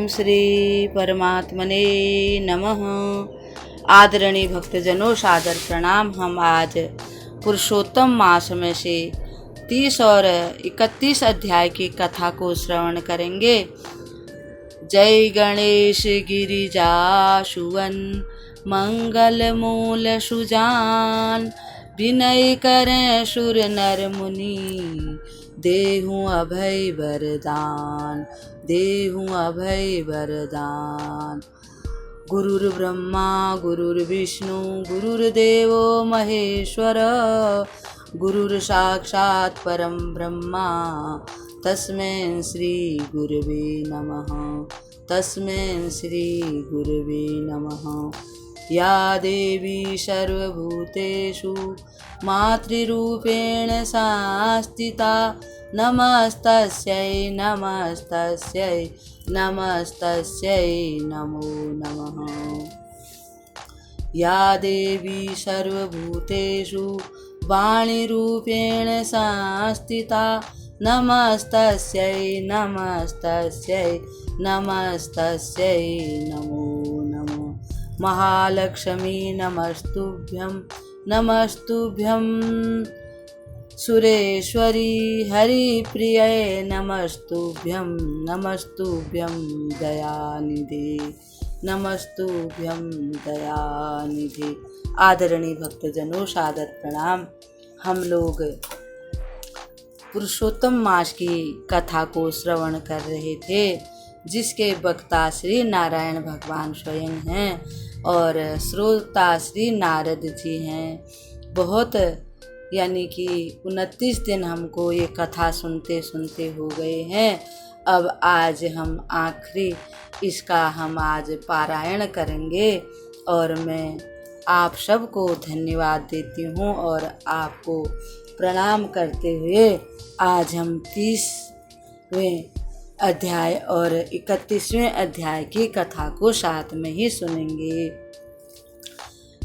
श्री परमात्मने नमः। आदरणीय भक्तजनों, सादर प्रणाम। हम आज पुरुषोत्तम मास में से 30 और 31 अध्याय की कथा को श्रवण करेंगे। जय गणेश गिरिजासुवन मंगल मूल सुजान, विनय करें सुर नर मुनि, देहूँ अभय वरदान, देहूँ अभय वरदान। गुरुर्ब्रह्मा गुरुर्विष्णु गुरुर्देवो महेश्वर, गुरुर्साक्षात् परं ब्रह्मा, तस्मै श्री गुरवे नमः, तस्मै श्री गुरवे नमः। या देवी सर्वभूतेषु मातृरूपेण संस्थिता, नमस्तस्यै नमस्तस्यै नमस्तस्यै नमो नमः। या देवी सर्वभूतेषु वाणीरूपेण संस्थिता, नमस्तस्यै नमस्तस्यै नमस्तस्यै नमो नमः। महालक्ष्मी नमस्तुभ्यं नमस्तुभ्यं, सुरेश्वरी हरिप्रिये नमस्तुभ्यं नमस्तुभ्यं, दयानिधे नमस्तुभ्यं दयानिधे। आदरणीय भक्तजनों, सादर प्रणाम। हम लोग पुरुषोत्तम मास की कथा को श्रवण कर रहे थे, जिसके वक्ता श्री नारायण भगवान स्वयं हैं और श्रोता श्री नारद जी हैं। बहुत यानी कि 29 दिन हमको ये कथा सुनते सुनते हो गए हैं। अब आज हम आखिरी इसका हम आज पारायण करेंगे और मैं आप सबको धन्यवाद देती हूँ और आपको प्रणाम करते हुए आज हम 30वें अध्याय और 31वें अध्याय की कथा को साथ में ही सुनेंगे।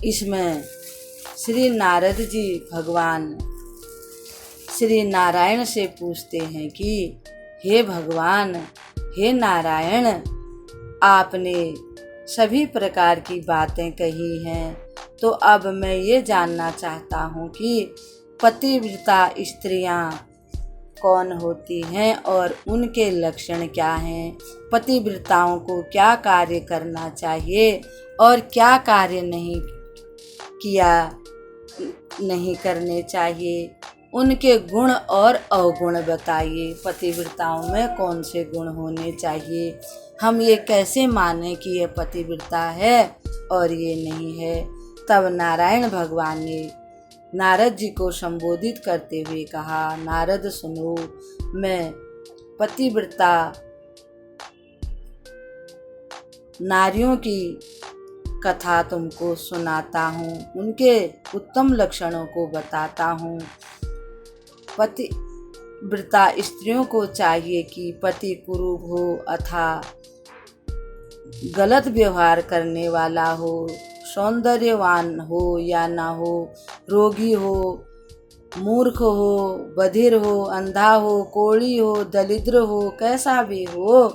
इसमें श्री नारद जी भगवान श्री नारायण से पूछते हैं कि हे भगवान, हे नारायण, आपने सभी प्रकार की बातें कही हैं, तो अब मैं ये जानना चाहता हूँ कि पतिव्रता स्त्रियाँ कौन होती हैं और उनके लक्षण क्या हैं। पतिव्रताओं को क्या कार्य करना चाहिए और क्या कार्य नहीं करने चाहिए। उनके गुण और अवगुण बताइए। पतिव्रताओं में कौन से गुण होने चाहिए। हम ये कैसे माने कि ये पतिव्रता है और ये नहीं है। तब नारायण भगवान ने नारद जी को संबोधित करते हुए कहा, नारद सुनो, मैं पतिव्रता नारियों की कथा तुमको सुनाता हूँ, उनके उत्तम लक्षणों को बताता हूँ। पतिव्रता स्त्रियों को चाहिए कि पति कुरूप हो अथा गलत व्यवहार करने वाला हो, सौंदर्यवान हो या ना हो, रोगी हो, मूर्ख हो, बधिर हो, अंधा हो, कोढ़ी हो, दरिद्र हो, कैसा भी हो,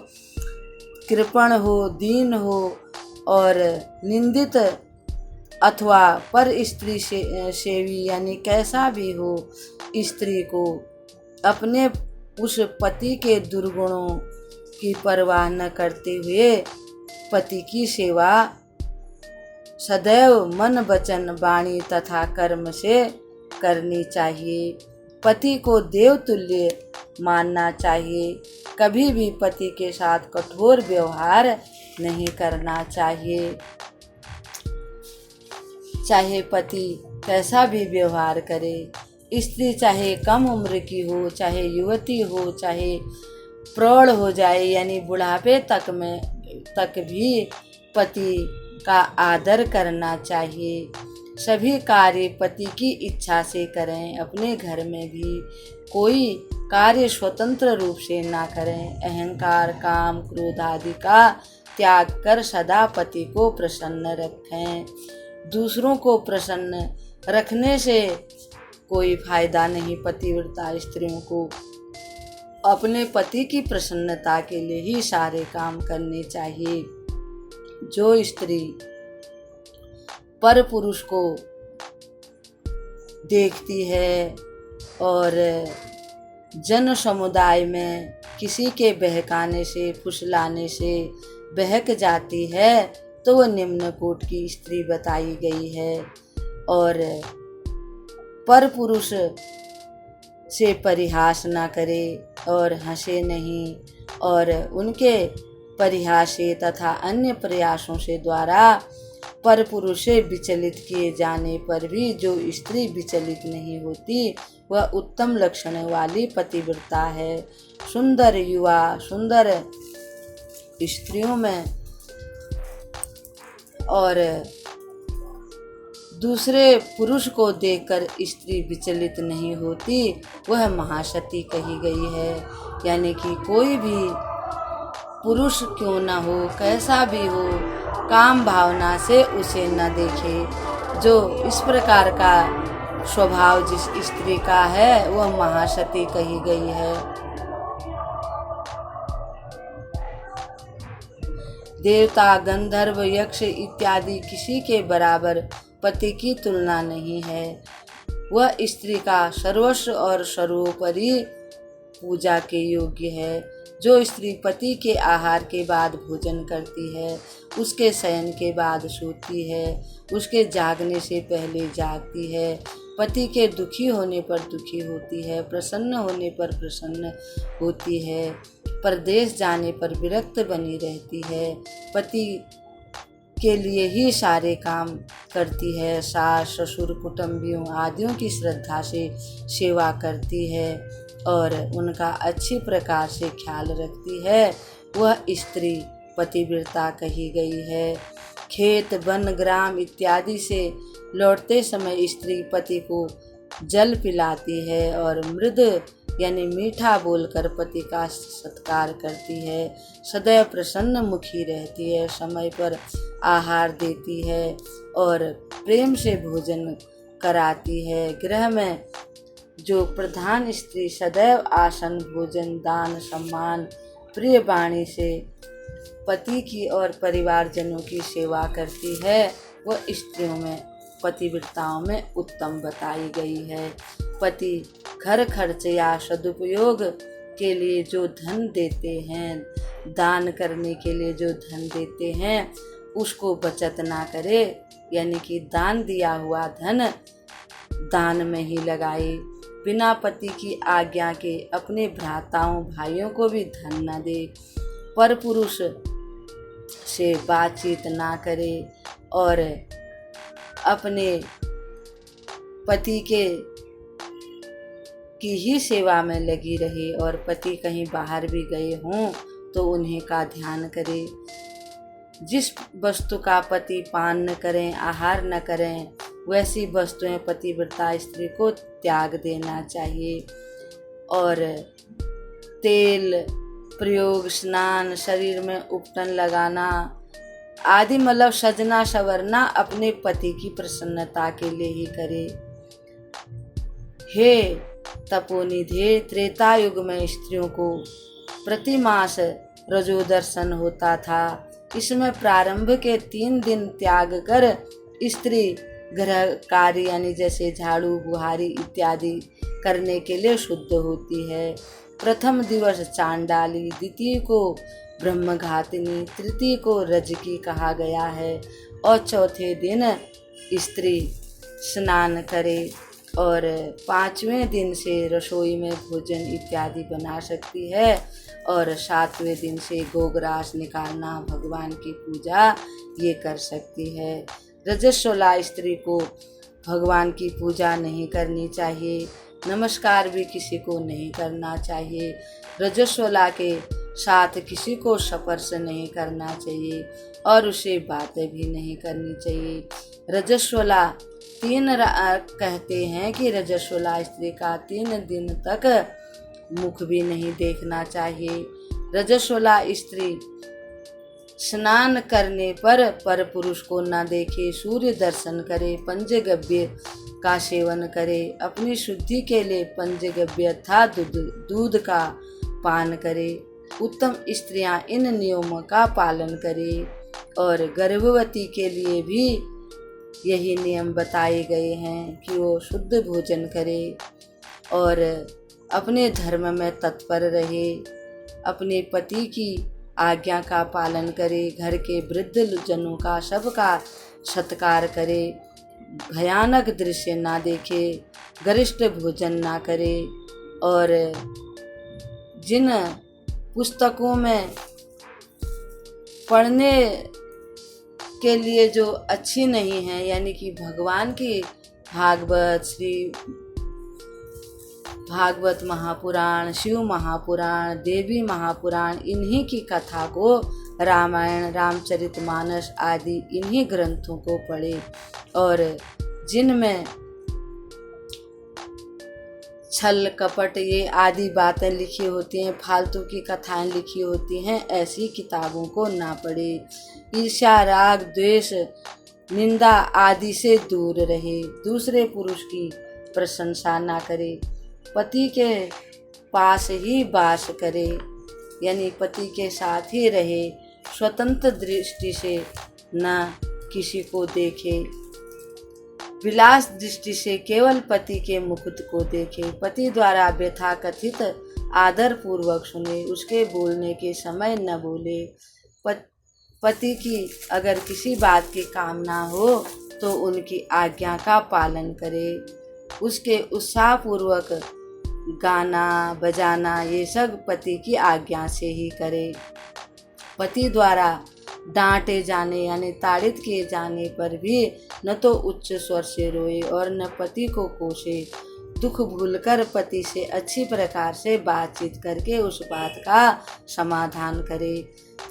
कृपण हो, दीन हो और निंदित अथवा पर स्त्री सेवी यानी कैसा भी हो, स्त्री को अपने उस पति के दुर्गुणों की परवाह न करते हुए पति की सेवा सदैव मन वचन वाणी तथा कर्म से करनी चाहिए। पति को देवतुल्य मानना चाहिए। कभी भी पति के साथ कठोर व्यवहार नहीं करना चाहिए। चाहे पति कैसा भी व्यवहार करे, स्त्री चाहे कम उम्र की हो, चाहे युवती हो, चाहे प्रौढ़ हो जाए यानी बुढ़ापे तक भी पति का आदर करना चाहिए। सभी कार्य पति की इच्छा से करें। अपने घर में भी कोई कार्य स्वतंत्र रूप से ना करें। अहंकार, काम, क्रोध आदि का त्याग कर सदा पति को प्रसन्न रखें। दूसरों को प्रसन्न रखने से कोई फायदा नहीं पतिव्रता स्त्रियों को। अपने पति की प्रसन्नता के लिए ही सारे काम करने चाहिए। जो स्त्री पर पुरुष को देखती है और जन समुदाय में किसी के बहकाने से फुसलाने से बहक जाती है तो वह निम्न कोटि की स्त्री बताई गई है। और पर पुरुष से परिहास ना करे और हंसे नहीं, और उनके परिहासे तथा अन्य प्रयासों से द्वारा पर पुरुष से विचलित किए जाने पर भी जो स्त्री विचलित नहीं होती वह उत्तम लक्षण वाली पतिव्रता है। सुंदर युवा सुंदर स्त्रियों में और दूसरे पुरुष को देखकर स्त्री विचलित नहीं होती वह महासती कही गई है। यानी कि कोई भी पुरुष क्यों न हो, कैसा भी हो, काम भावना से उसे न देखे। जो इस प्रकार का स्वभाव जिस स्त्री का है वह महासती कही गई है। देवता, गंधर्व, यक्ष इत्यादि किसी के बराबर पति की तुलना नहीं है। वह स्त्री का सर्वस्व और सर्वोपरि पूजा के योग्य है। जो स्त्री पति के आहार के बाद भोजन करती है, उसके शयन के बाद सोती है, उसके जागने से पहले जागती है, पति के दुखी होने पर दुखी होती है, प्रसन्न होने पर प्रसन्न होती है, परदेश जाने पर विरक्त बनी रहती है, पति के लिए ही सारे काम करती है, सास ससुर कुटुंबियों आदियों की श्रद्धा से सेवा करती है और उनका अच्छी प्रकार से ख्याल रखती है, वह स्त्री पतिव्रता कही गई है। खेत वन ग्राम इत्यादि से लौटते समय स्त्री पति को जल पिलाती है और मृद यानी मीठा बोलकर पति का सत्कार करती है, सदैव प्रसन्न मुखी रहती है, समय पर आहार देती है और प्रेम से भोजन कराती है। गृह में जो प्रधान स्त्री सदैव आसन भोजन दान सम्मान प्रिय वाणी से पति की और परिवारजनों की सेवा करती है वह स्त्रियों में पतिव्रताओं में उत्तम बताई गई है। पति घर खर्च या सदुपयोग के लिए जो धन देते हैं, दान करने के लिए जो धन देते हैं उसको बचत ना करे, यानी कि दान दिया हुआ धन दान में ही लगाए। बिना पति की आज्ञा के अपने भ्राताओं भाइयों को भी धन न दे, पर पुरुष से बातचीत ना करे और अपने पति की ही सेवा में लगी रहे और पति कहीं बाहर भी गए हों तो उन्हें का ध्यान करे। जिस वस्तु का पति पान न करें आहार न करें वैसी वस्तुएं पतिव्रता स्त्री को त्याग देना चाहिए। और तेल प्रयोग स्नान शरीर में उपटन लगाना आदि मतलब सजना संवरना अपने पति की प्रसन्नता के लिए ही करे। हे तपोनिधे, त्रेता युग में स्त्रियों को प्रति मास रजोदर्शन होता था। इसमें प्रारंभ के 3 दिन त्याग कर स्त्री गृह कार्य यानी जैसे झाड़ू बुहारी इत्यादि करने के लिए शुद्ध होती है। प्रथम दिवस चांडाली, द्वितीय को ब्रह्मघातिनी, तृतीय को रजकी कहा गया है और चौथे दिन स्त्री स्नान करे और 5वें दिन से रसोई में भोजन इत्यादि बना सकती है और 7वें दिन से गोग्रास निकालना भगवान की पूजा ये कर सकती है। रजस्वला स्त्री को भगवान की पूजा नहीं करनी चाहिए, नमस्कार भी किसी को नहीं करना चाहिए, रजस्वला के साथ किसी को स्पर्श नहीं करना चाहिए और उसे बातें भी नहीं करनी चाहिए। रजस्वला कहते हैं कि रजस्वला स्त्री का 3 दिन तक मुख भी नहीं देखना चाहिए। रजस्वला स्त्री स्नान करने पर पुरुष को न देखे, सूर्य दर्शन करे, पंचगव्य का सेवन करे, अपनी शुद्धि के लिए पंचगव्य था दूध का पान करे। उत्तम स्त्रियां इन नियमों का पालन करें और गर्भवती के लिए भी यही नियम बताए गए हैं कि वो शुद्ध भोजन करे और अपने धर्म में तत्पर रहे, अपने पति की आज्ञा का पालन करे, घर के वृद्ध जनों का सबका सत्कार करे, भयानक दृश्य ना देखे, गरिष्ठ भोजन ना करे और जिन पुस्तकों में पढ़ने के लिए जो अच्छी नहीं है, यानी कि भगवान की भागवत, श्री भागवत महापुराण, शिव महापुराण, देवी महापुराण, इन्हीं की कथा को, रामायण, रामचरितमानस आदि इन्हीं ग्रंथों को पढ़े और जिनमें छल कपट ये आदि बातें लिखी होती हैं, फालतू की कथाएं लिखी होती हैं, ऐसी किताबों को ना पढ़े। ईर्ष्या, राग, द्वेष, निंदा आदि से दूर रहे, दूसरे पुरुष की प्रशंसा ना करे, पति के पास ही वास करे, यानी पति के साथ ही रहे, स्वतंत्र दृष्टि से न किसी को देखे, विलास दृष्टि से केवल पति के मुकुट को देखे, पति द्वारा व्यथा कथित आदर पूर्वक सुने, उसके बोलने के समय न बोले, पति की अगर किसी बात की कामना हो तो उनकी आज्ञा का पालन करे, उसके उत्साहपूर्वक गाना बजाना ये सब पति की आज्ञा से ही करे। पति द्वारा डांटे जाने यानी ताड़ित किए जाने पर भी न तो उच्च स्वर से रोए और न पति को कोसे, दुख भूलकर पति से अच्छी प्रकार से बातचीत करके उस बात का समाधान करे,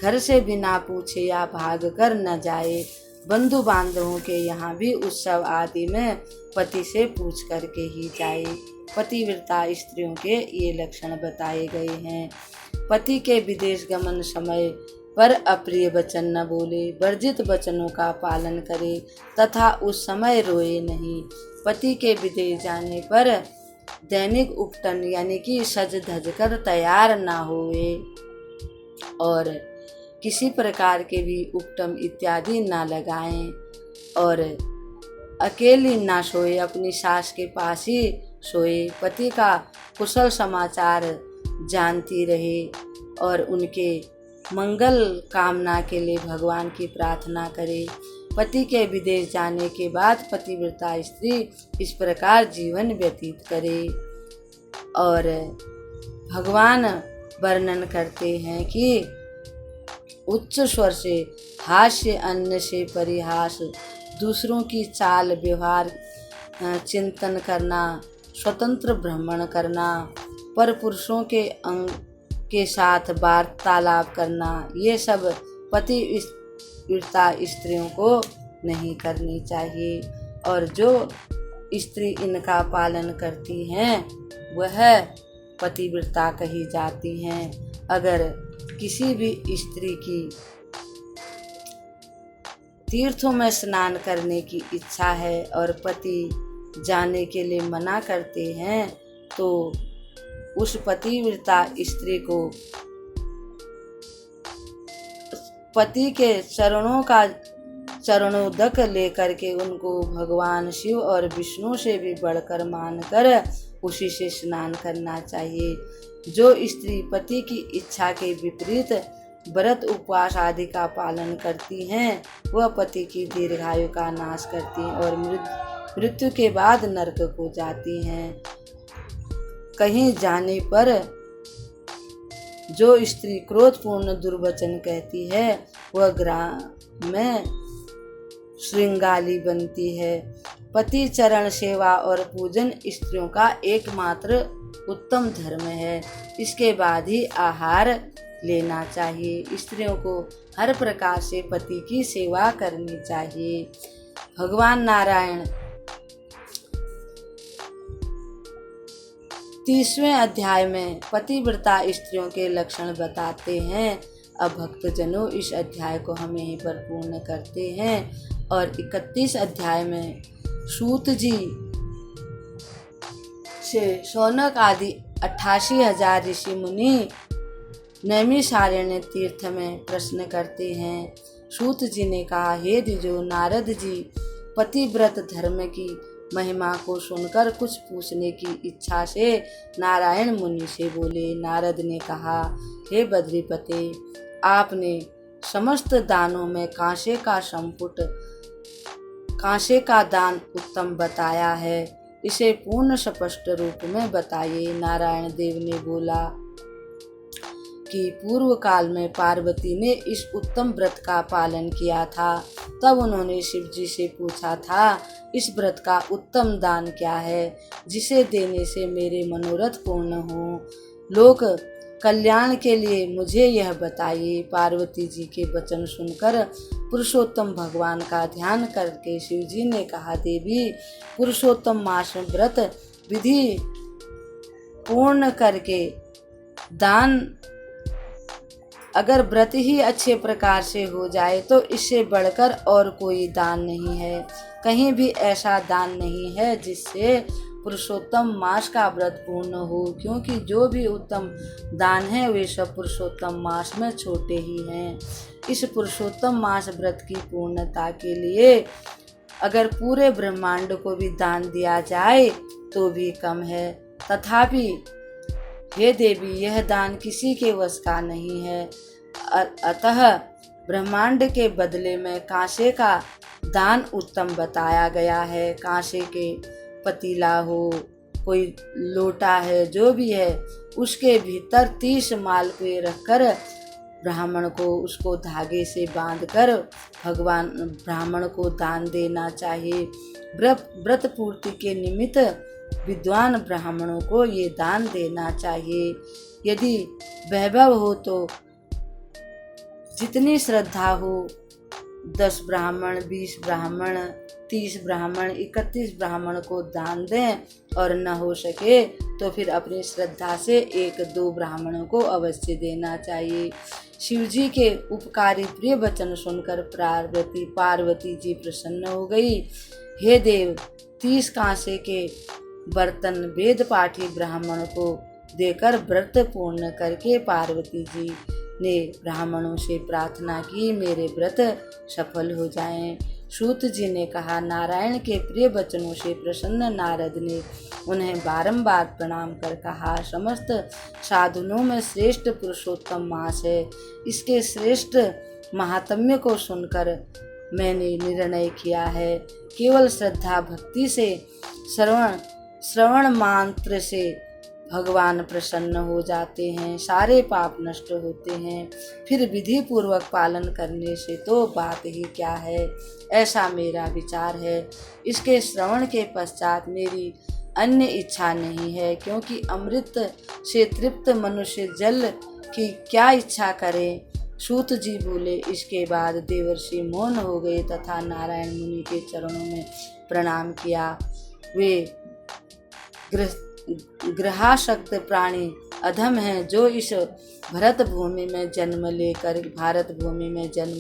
घर से बिना पूछे या भाग कर न जाए, बंधु बांधवों के यहाँ भी उत्सव आदि में पति से पूछ करके ही जाए। पतिव्रता स्त्रियों के ये लक्षण बताए गए हैं। पति के विदेश गमन समय पर अप्रिय वचन न बोले, वर्जित वचनों का पालन करे तथा उस समय रोए नहीं। पति के विदेश जाने पर दैनिक उपटन यानी कि सज धज कर तैयार ना होए और किसी प्रकार के भी उपटम इत्यादि ना लगाएं और अकेली ना सोए, अपनी सास के पास ही सोए, पति का कुशल समाचार जानती रहे और उनके मंगल कामना के लिए भगवान की प्रार्थना करे। पति के विदेश जाने के बाद पतिव्रता स्त्री इस प्रकार जीवन व्यतीत करे और भगवान वर्णन करते हैं कि उच्च स्वर से हास्य, अन्य से परिहास, दूसरों की चाल व्यवहार चिंतन करना, स्वतंत्र भ्रमण करना, पर पुरुषों के साथ वार्तालाप करना, ये सब पतिव्रता स्त्रियों को नहीं करनी चाहिए और जो स्त्री इनका पालन करती हैं वह पतिव्रता कही जाती हैं। अगर किसी भी स्त्री की तीर्थों में स्नान करने की इच्छा है और पति जाने के लिए मना करते हैं तो उस पतिव्रता स्त्री को पति के चरणोदक लेकर के उनको भगवान शिव और विष्णु से भी बढ़कर मानकर उसी से स्नान करना चाहिए। जो स्त्री पति की इच्छा के विपरीत व्रत उपवास आदि का पालन करती हैं वह पति की दीर्घायु का नाश करती हैं और मृत्यु के बाद नरक को जाती हैं। कहीं जाने पर जो स्त्री क्रोधपूर्ण दुर्वचन कहती है वह ग्राम में श्रृंगाली बनती है। पति चरण सेवा और पूजन स्त्रियों का एकमात्र उत्तम धर्म है। इसके बाद ही आहार लेना चाहिए। स्त्रियों को हर प्रकार से पति की सेवा करनी चाहिए। भगवान नारायण 30वें अध्याय में पतिव्रता स्त्रियों के लक्षण बताते हैं। अब भक्तजनों इस अध्याय को हम यहीं पर पूर्ण करते हैं और 31 अध्याय में सूत जी से शौनक आदि 88,000 ऋषि मुनि नैमिषारण्य तीर्थ में प्रश्न करते हैं। सूत जी ने कहा, हे द्विजो, नारद जी पतिव्रत धर्म की महिमा को सुनकर कुछ पूछने की इच्छा से नारायण मुनि से बोले। नारद ने कहा, हे बद्रीपते, आपने समस्त दानों में कांसे का दान उत्तम बताया है, इसे पूर्ण स्पष्ट रूप में बताइए। नारायण देव ने बोला कि पूर्व काल में पार्वती ने इस उत्तम व्रत का पालन किया था। तब उन्होंने शिव जी से पूछा था, इस व्रत का उत्तम दान क्या है, जिसे देने से मेरे मनोरथ पूर्ण हो, लोक कल्याण के लिए मुझे यह बताइए। पार्वती जी के वचन सुनकर पुरुषोत्तम भगवान का ध्यान करके शिव जी ने कहा, देवी, पुरुषोत्तम मास में व्रत विधि पूर्ण करके दान, अगर व्रत ही अच्छे प्रकार से हो जाए तो इससे बढ़कर और कोई दान नहीं है। कहीं भी ऐसा दान नहीं है जिससे पुरुषोत्तम मास का व्रत पूर्ण हो, क्योंकि जो भी उत्तम दान है वे सब पुरुषोत्तम मास में छोटे ही हैं। इस पुरुषोत्तम मास व्रत की पूर्णता के लिए अगर पूरे ब्रह्मांड को भी दान दिया जाए तो भी कम है। तथापि हे देवी, यह दान किसी के वश का नहीं है। अतः ब्रह्मांड के बदले में कांसे का दान उत्तम बताया गया है। कांसे के पतीला हो, कोई लोटा है, जो भी है, उसके भीतर 30 मालपुए रखकर ब्राह्मण को उसको धागे से बांधकर ब्राह्मण को दान देना चाहिए। व्रत पूर्ति के निमित्त विद्वान ब्राह्मणों को ये दान देना चाहिए। यदि वैभव हो तो जितनी श्रद्धा हो, 10 ब्राह्मण, 20 ब्राह्मण, 30 ब्राह्मण, 31 ब्राह्मण को दान दें, और न हो सके तो फिर अपनी श्रद्धा से 1-2 ब्राह्मणों को अवश्य देना चाहिए। शिवजी के उपकारी प्रिय वचन सुनकर पार्वती जी प्रसन्न हो गई। हे देव, 30 कांसे के बर्तन वेद पाठी ब्राह्मण को देकर व्रत पूर्ण करके पार्वती जी ने ब्राह्मणों से प्रार्थना की, मेरे व्रत सफल हो जाएं। सूत जी ने कहा, नारायण के प्रिय वचनों से प्रसन्न नारद ने उन्हें बारंबार प्रणाम कर कहा, समस्त साधनों में श्रेष्ठ पुरुषोत्तम मास है। इसके श्रेष्ठ महात्म्य को सुनकर मैंने निर्णय किया है। केवल श्रद्धा भक्ति से श्रवण मात्र से भगवान प्रसन्न हो जाते हैं, सारे पाप नष्ट होते हैं। फिर विधि पूर्वक पालन करने से तो बात ही क्या है, ऐसा मेरा विचार है। इसके श्रवण के पश्चात मेरी अन्य इच्छा नहीं है, क्योंकि अमृत से तृप्त मनुष्य जल की क्या इच्छा करे। सूत जी बोले। इसके बाद देवर्षि मौन हो गए तथा नारायण मुनि के चरणों में प्रणाम किया। वे ग्रहाशक्त प्राणी अधम हैं, जो इस भारत भूमि में जन्म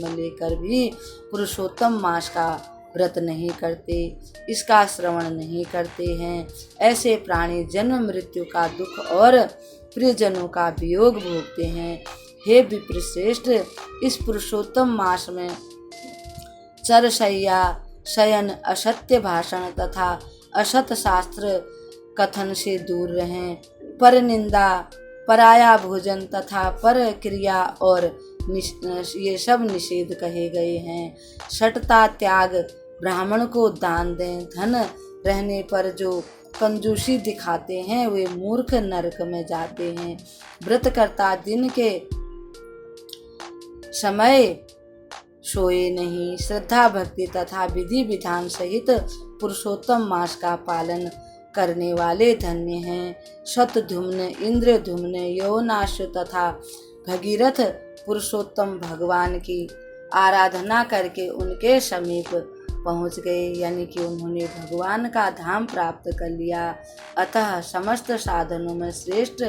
लेकर भी पुरुषोत्तम मास का व्रत नहीं करते, इसका श्रवण नहीं करते हैं। ऐसे प्राणी जन्म मृत्यु का दुख और प्रियजनों का वियोग भोगते हैं। हे विप्रश्रेष्ठ, इस पुरुषोत्तम मास में चरशय्या, शयन, असत्य भाषण तथा असत शास्त्र कथन से दूर रहें। पर निंदा, पराया भोजन तथा पर क्रिया और ये सब निषेध कहे गए हैं। शठता त्याग, ब्राह्मण को दान दें। धन रहने पर जो कंजूसी दिखाते हैं वे मूर्ख नरक में जाते हैं। व्रत करता दिन के समय सोए नहीं, श्रद्धा भक्ति तथा विधि विधान सहित पुरुषोत्तम मास का पालन करने वाले धन्य हैं। शतधुम्न, इंद्रधुम्न, यौनाश तथा भगीरथ पुरुषोत्तम भगवान की आराधना करके उनके समीप पहुंच गए, यानी कि उन्होंने भगवान का धाम प्राप्त कर लिया। अतः समस्त साधनों में श्रेष्ठ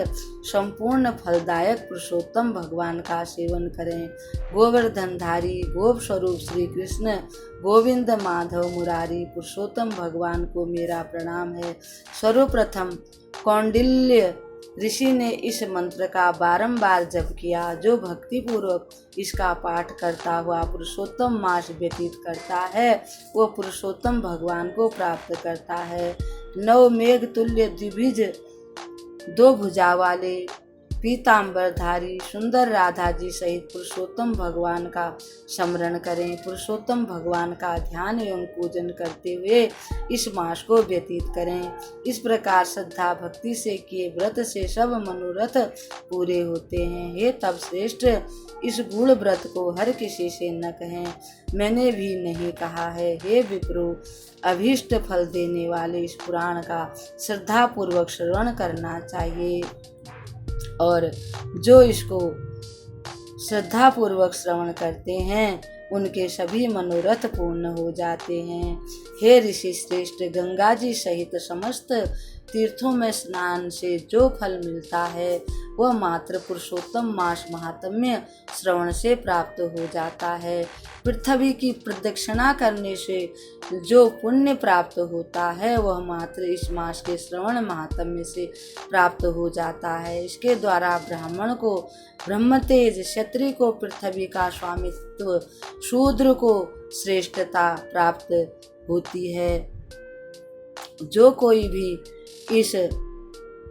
संपूर्ण फलदायक पुरुषोत्तम भगवान का सेवन करें। गोवर्धनधारी गोप स्वरूप श्री कृष्ण गोविंद माधव मुरारी पुरुषोत्तम भगवान को मेरा प्रणाम है। सर्वप्रथम कौंडिल्य ऋषि ने इस मंत्र का बारंबार जप किया। जो भक्तिपूर्वक इसका पाठ करता हुआ पुरुषोत्तम मास व्यतीत करता है वो पुरुषोत्तम भगवान को प्राप्त करता है। नव मेघ तुल्य द्विभुज दो भुजा वाले पीताम्बरधारी सुंदर राधा जी सहित पुरुषोत्तम भगवान का स्मरण करें। पुरुषोत्तम भगवान का ध्यान एवं पूजन करते हुए इस मास को व्यतीत करें। इस प्रकार श्रद्धा भक्ति से किए व्रत से सब मनोरथ पूरे होते हैं। हे तब श्रेष्ठ, इस गूढ़ व्रत को हर किसी से न कहें, मैंने भी नहीं कहा है। हे विप्रो, अभीष्ट फल देने वाले इस पुराण का श्रद्धा पूर्वक श्रवण करना चाहिए और जो इसको श्रद्धा पूर्वक श्रवण करते हैं उनके सभी मनोरथ पूर्ण हो जाते हैं। हे ऋषि श्रेष्ठ, गंगा जी सहित समस्त तीर्थों में स्नान से जो फल मिलता है वह मात्र पुरुषोत्तम मास महात्म्य श्रवण से प्राप्त हो जाता है। पृथ्वी की प्रदक्षिणा करने से जो पुण्य प्राप्त होता है वह मात्र इस मास के श्रवण महात्म्य से प्राप्त हो जाता है। इसके द्वारा ब्राह्मण को ब्रह्म तेज, क्षत्रिय को पृथ्वी का स्वामित्व, शूद्र को श्रेष्ठता प्राप्त होती है। जो कोई भी इस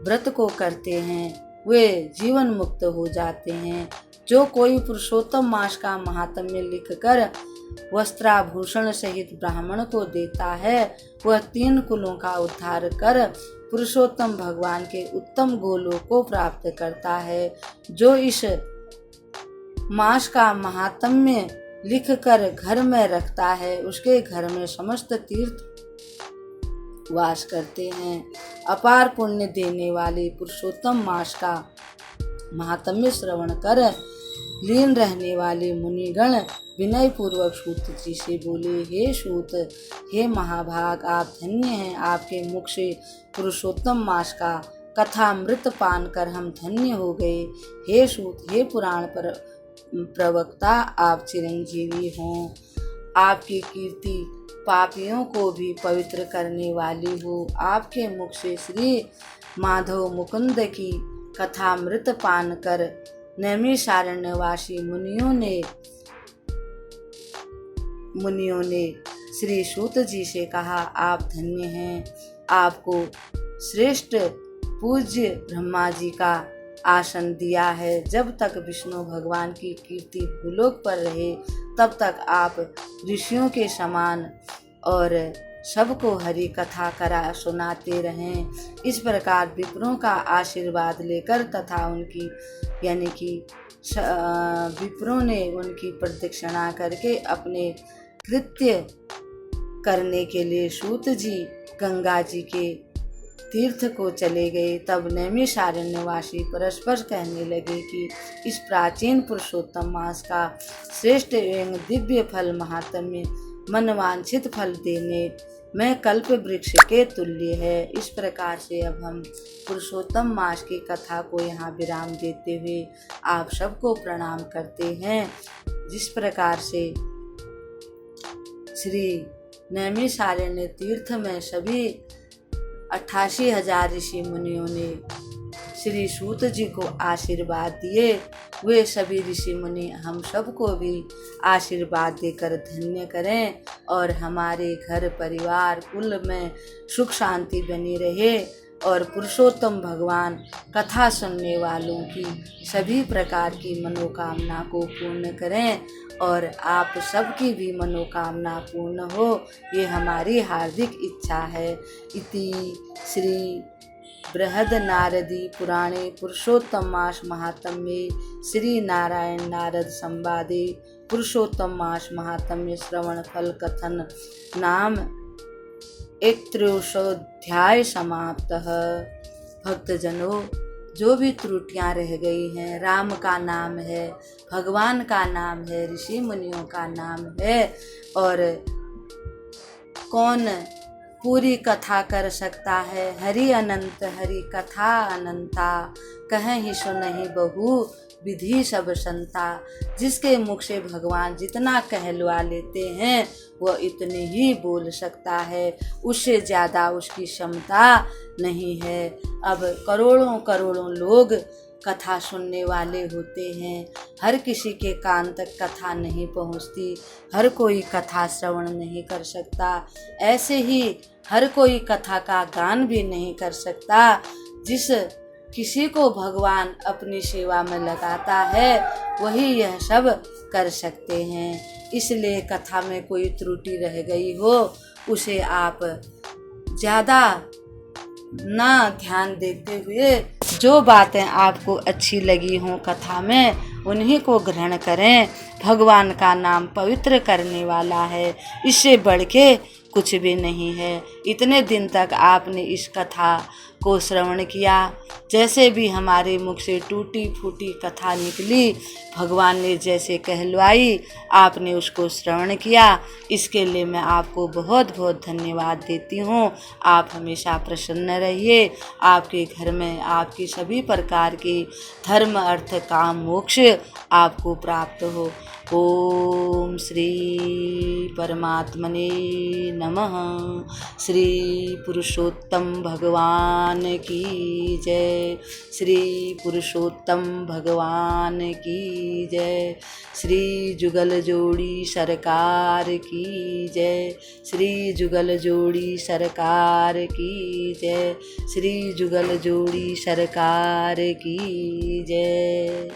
व्रत को करते हैं वे जीवन मुक्त हो जाते हैं। जो कोई पुरुषोत्तम मास का महात्म्य लिखकर वस्त्राभूषण सहित ब्राह्मण को देता है वह 3 कुलों का उद्धार कर पुरुषोत्तम भगवान के उत्तम गोलोक को प्राप्त करता है। जो इस मास का महात्म्य लिखकर घर में रखता है उसके घर में समस्त तीर्थ वास करते हैं। अपार पुण्य देने वाले पुरुषोत्तम मास का महात्म्य श्रवण कर लीन रहने वाले मुनिगण विनय पूर्वक सूत जी से बोले, हे सूत, हे महाभाग, आप धन्य हैं। आपके मुख से पुरुषोत्तम मास का कथामृत पान कर हम धन्य हो गए। हे सूत, हे पुराण पर प्रवक्ता, आप चिरंजीवी हों। आपकी कीर्ति पापियों को भी पवित्र करने वाली हो। आपके मुख से श्री माधव मुकुंद की कथामृत पान कर नैमिषारण्यवासी मुनियों ने श्री सूत जी से कहा, आप धन्य हैं। आपको श्रेष्ठ पूज्य ब्रह्मा जी का आसन दिया है। जब तक विष्णु भगवान की कीर्ति भूलोक पर रहे तब तक आप ऋषियों के समान और सबको हरि कथा करा सुनाते रहें। इस प्रकार विप्रों का आशीर्वाद लेकर तथा उनकी यानी कि विप्रों ने उनकी प्रदक्षिणा करके अपने कृत्य करने के लिए सूत जी गंगा जी के तीर्थ को चले गए। तब नैमिषारण्यवासी परस्पर कहने लगे कि इस प्राचीन पुरुषोत्तम मास का श्रेष्ठ एवं दिव्य फल महात्म्य मनवांछित फल देने में कल्प वृक्ष के तुल्य है। इस प्रकार से अब हम पुरुषोत्तम मास की कथा को यहाँ विराम देते हुए आप सबको प्रणाम करते हैं। जिस प्रकार से श्री नैमिषारण्य तीर्थ में सभी 88,000 ऋषि मुनियों ने श्री सूत जी को आशीर्वाद दिए, वे सभी ऋषि मुनि हम सबको भी आशीर्वाद देकर धन्य करें और हमारे घर परिवार कुल में सुख शांति बनी रहे और पुरुषोत्तम भगवान कथा सुनने वालों की सभी प्रकार की मनोकामना को पूर्ण करें और आप सबकी भी मनोकामना पूर्ण हो, ये हमारी हार्दिक इच्छा है। इति श्री बृहद नारदी पुराणे पुरुषोत्तम मास महात्म्ये श्री नारायण नारद संवादे पुरुषोत्तम मास महात्म्य श्रवण फल कथन नाम 31 समाप्तः। भक्तजनों, जो भी त्रुटियां रह गई हैं, राम का नाम है, भगवान का नाम है, ऋषि मुनियों का नाम है और कौन पूरी कथा कर सकता है। हरि अनंत हरि कथा अनंता, कहें ही सुनहि बहु विधि सब संता। जिसके मुख से भगवान जितना कहलवा लेते हैं वह इतने ही बोल सकता है, उससे ज़्यादा उसकी क्षमता नहीं है। अब करोड़ों करोड़ों लोग कथा सुनने वाले होते हैं, हर किसी के कान तक कथा नहीं पहुंचती, हर कोई कथा श्रवण नहीं कर सकता। ऐसे ही हर कोई कथा का गान भी नहीं कर सकता। जिस किसी को भगवान अपनी सेवा में लगाता है वही यह सब कर सकते हैं। इसलिए कथा में कोई त्रुटि रह गई हो उसे आप ज़्यादा ना ध्यान देते हुए जो बातें आपको अच्छी लगी हों कथा में उन्हीं को ग्रहण करें। भगवान का नाम पवित्र करने वाला है, इससे बढ़ के कुछ भी नहीं है। इतने दिन तक आपने इस कथा को श्रवण किया, जैसे भी हमारे मुख से टूटी फूटी कथा निकली, भगवान ने जैसे कहलवाई आपने उसको श्रवण किया, इसके लिए मैं आपको बहुत बहुत धन्यवाद देती हूँ। आप हमेशा प्रसन्न रहिए, आपके घर में आपकी सभी प्रकार की धर्म अर्थ काम मोक्ष आपको प्राप्त हो। ओम श्री परमात्मने नमः। श्री पुरुषोत्तम भगवान की जय। श्री पुरुषोत्तम भगवान की जय। श्री जुगल जोड़ी सरकार की जय। श्री जुगल जोड़ी सरकार की जय। श्री जुगल जोड़ी सरकार की जय।